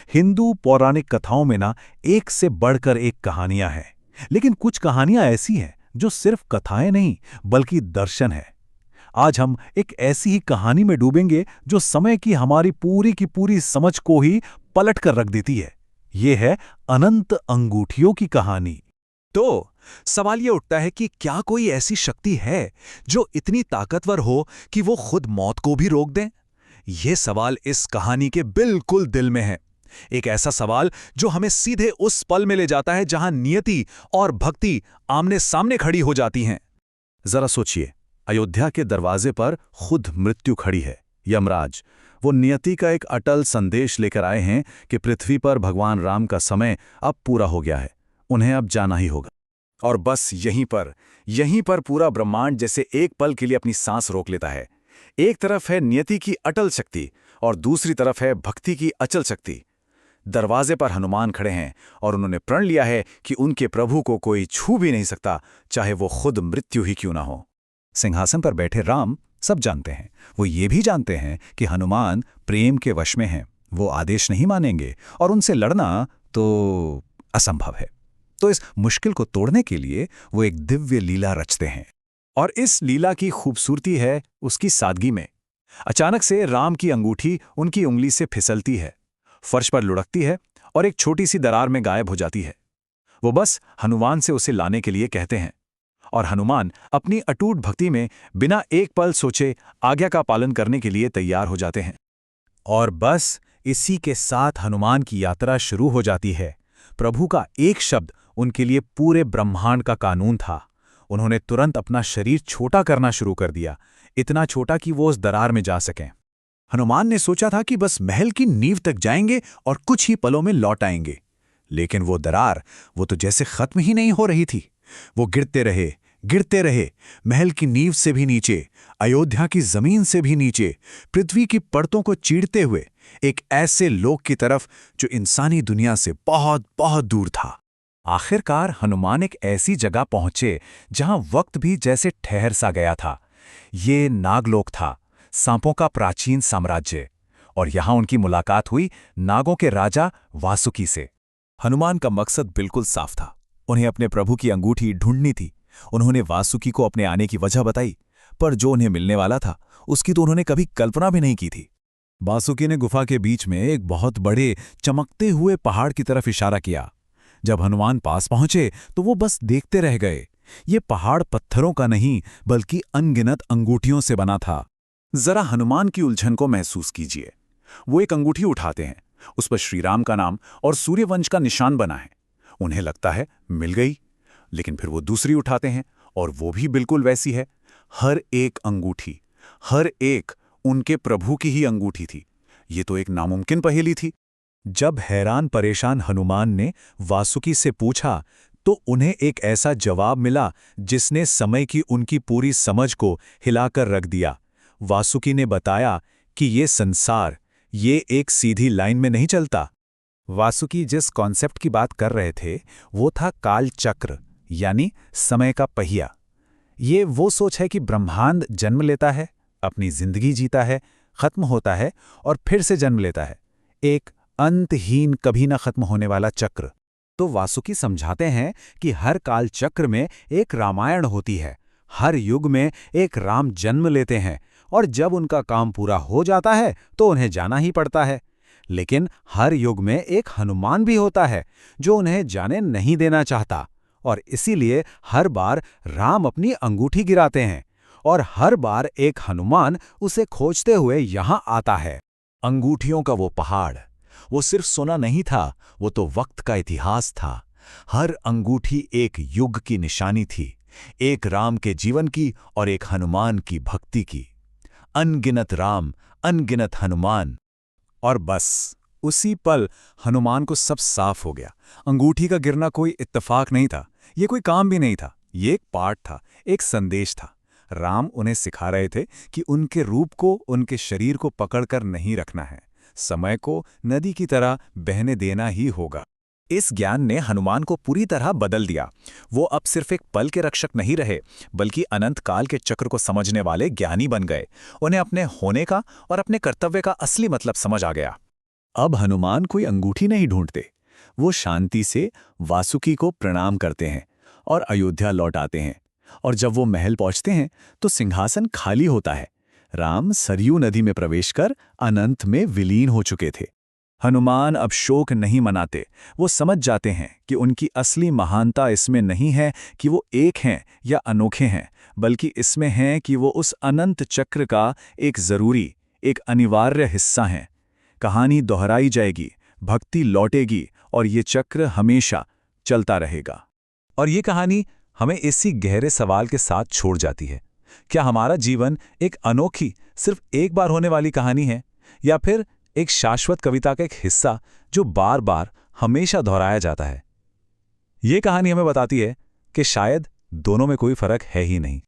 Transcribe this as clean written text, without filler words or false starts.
हिंदू पौराणिक कथाओं में ना एक से बढ़कर एक कहानियां हैं। लेकिन कुछ कहानियां ऐसी हैं जो सिर्फ कथाएं नहीं बल्कि दर्शन है। आज हम एक ऐसी ही कहानी में डूबेंगे जो समय की हमारी पूरी की पूरी समझ को ही पलट कर रख देती है। ये है अनंत अंगूठियों की कहानी। तो सवाल ये उठता है कि क्या कोई ऐसी शक्ति है जो इतनी ताकतवर हो कि वो खुद मौत को भी रोक दे? ये सवाल इस कहानी के बिल्कुल दिल में है। एक ऐसा सवाल जो हमें सीधे उस पल में ले जाता है जहां नियति और भक्ति आमने सामने खड़ी हो जाती हैं। जरा सोचिए, अयोध्या के दरवाजे पर खुद मृत्यु खड़ी है। यमराज वो नियति का एक अटल संदेश लेकर आए हैं कि पृथ्वी पर भगवान राम का समय अब पूरा हो गया है, उन्हें अब जाना ही होगा। और बस यहीं पर पूरा ब्रह्मांड जैसे एक पल के लिए अपनी सांस रोक लेता है। एक तरफ है नियति की अटल शक्ति और दूसरी तरफ है भक्ति की अचल शक्ति। दरवाजे पर हनुमान खड़े हैं और उन्होंने प्रण लिया है कि उनके प्रभु को कोई छू भी नहीं सकता, चाहे वो खुद मृत्यु ही क्यों ना हो। सिंहासन पर बैठे राम सब जानते हैं। वो ये भी जानते हैं कि हनुमान प्रेम के वश में हैं। वो आदेश नहीं मानेंगे और उनसे लड़ना तो असंभव है। तो इस मुश्किल को तोड़ने के लिए वो एक दिव्य लीला रचते हैं। और इस लीला की खूबसूरती है उसकी सादगी में। अचानक से राम की अंगूठी उनकी उंगली से फिसलती है, फर्श पर लुढ़कती है और एक छोटी सी दरार में गायब हो जाती है। वो बस हनुमान से उसे लाने के लिए कहते हैं और हनुमान अपनी अटूट भक्ति में बिना एक पल सोचे आज्ञा का पालन करने के लिए तैयार हो जाते हैं। और बस इसी के साथ हनुमान की यात्रा शुरू हो जाती है। प्रभु का एक शब्द उनके लिए पूरे ब्रह्मांड का कानून था। उन्होंने तुरंत अपना शरीर छोटा करना शुरू कर दिया, इतना छोटा कि वो उस दरार में जा सकें। हनुमान ने सोचा था कि बस महल की नींव तक जाएंगे और कुछ ही पलों में लौट आएंगे। लेकिन वो दरार वो तो जैसे खत्म ही नहीं हो रही थी। वो गिरते रहे, महल की नींव से भी नीचे, अयोध्या की जमीन से भी नीचे, पृथ्वी की परतों को चीरते हुए एक ऐसे लोक की तरफ जो इंसानी दुनिया से बहुत बहुत दूर था। आखिरकार हनुमान एक ऐसी जगह पहुंचे जहां वक्त भी जैसे ठहर सा गया था। ये नागलोक था, सांपों का प्राचीन साम्राज्य। और यहां उनकी मुलाकात हुई नागों के राजा वासुकी से। हनुमान का मकसद बिल्कुल साफ था, उन्हें अपने प्रभु की अंगूठी ढूंढनी थी। उन्होंने वासुकी को अपने आने की वजह बताई, पर जो उन्हें मिलने वाला था उसकी तो उन्होंने कभी कल्पना भी नहीं की थी। वासुकी ने गुफा के बीच में एक बहुत बड़े चमकते हुए पहाड़ की तरफ इशारा किया। जब हनुमान पास पहुंचे तो वो बस देखते रह गए। ये पहाड़ पत्थरों का नहीं बल्कि अनगिनत अंगूठियों से बना था। जरा हनुमान की उलझन को महसूस कीजिए। वो एक अंगूठी उठाते हैं, उस पर श्रीराम का नाम और सूर्यवंश का निशान बना है। उन्हें लगता है मिल गई, लेकिन फिर वो दूसरी उठाते हैं और वो भी बिल्कुल वैसी है। हर एक अंगूठी, हर एक उनके प्रभु की ही अंगूठी थी। ये तो एक नामुमकिन पहेली थी। जब हैरान परेशान हनुमान ने वासुकी से पूछा तो उन्हें एक ऐसा जवाब मिला जिसने समय की उनकी पूरी समझ को हिलाकर रख दिया। वासुकी ने बताया कि ये संसार ये एक सीधी लाइन में नहीं चलता। वासुकी जिस कॉन्सेप्ट की बात कर रहे थे वो था काल चक्र, यानी समय का पहिया। ये वो सोच है कि ब्रह्मांड जन्म लेता है, अपनी जिंदगी जीता है, खत्म होता है और फिर से जन्म लेता है। एक अंतहीन, कभी न खत्म होने वाला चक्र। तो वासुकी समझाते हैं कि हर काल चक्र में एक रामायण होती है। हर युग में एक राम जन्म लेते हैं और जब उनका काम पूरा हो जाता है तो उन्हें जाना ही पड़ता है। लेकिन हर युग में एक हनुमान भी होता है जो उन्हें जाने नहीं देना चाहता, और इसीलिए हर बार राम अपनी अंगूठी गिराते हैं और हर बार एक हनुमान उसे खोजते हुए यहां आता है। अंगूठियों का वो पहाड़, वो सिर्फ सोना नहीं था, वो तो वक्त का इतिहास था। हर अंगूठी एक युग की निशानी थी, एक राम के जीवन की और एक हनुमान की भक्ति की। अनगिनत राम, अनगिनत हनुमान। और बस उसी पल हनुमान को सब साफ हो गया। अंगूठी का गिरना कोई इत्तेफाक नहीं था, ये कोई काम भी नहीं था, ये एक पाठ था, एक संदेश था। राम उन्हें सिखा रहे थे कि उनके रूप को, उनके शरीर को पकड़कर नहीं रखना है, समय को नदी की तरह बहने देना ही होगा। इस ज्ञान ने हनुमान को पूरी तरह बदल दिया। वो अब सिर्फ एक पल के रक्षक नहीं रहे, बल्कि अनंत काल के चक्र को समझने वाले ज्ञानी बन गए। उन्हें अपने होने का और अपने कर्तव्य का असली मतलब समझ आ गया। अब हनुमान कोई अंगूठी नहीं ढूंढते। वो शांति से वासुकी को प्रणाम करते हैं और अयोध्या लौट आते हैं। और जब वो महल पहुंचते हैं तो सिंहासन खाली होता है। राम सरयू नदी में प्रवेश कर अनंत में विलीन हो चुके थे। हनुमान अब शोक नहीं मनाते। वो समझ जाते हैं कि उनकी असली महानता इसमें नहीं है कि वो एक हैं या अनोखे हैं, बल्कि इसमें है कि वो उस अनंत चक्र का एक जरूरी, एक अनिवार्य हिस्सा हैं। कहानी दोहराई जाएगी, भक्ति लौटेगी और ये चक्र हमेशा चलता रहेगा। और ये कहानी हमें इसी गहरे सवाल के साथ छोड़ जाती है, क्या हमारा जीवन एक अनोखी, सिर्फ एक बार होने वाली कहानी है, या फिर एक शाश्वत कविता का एक हिस्सा जो बार बार हमेशा दोहराया जाता है? ये कहानी हमें बताती है कि शायद दोनों में कोई फर्क है ही नहीं।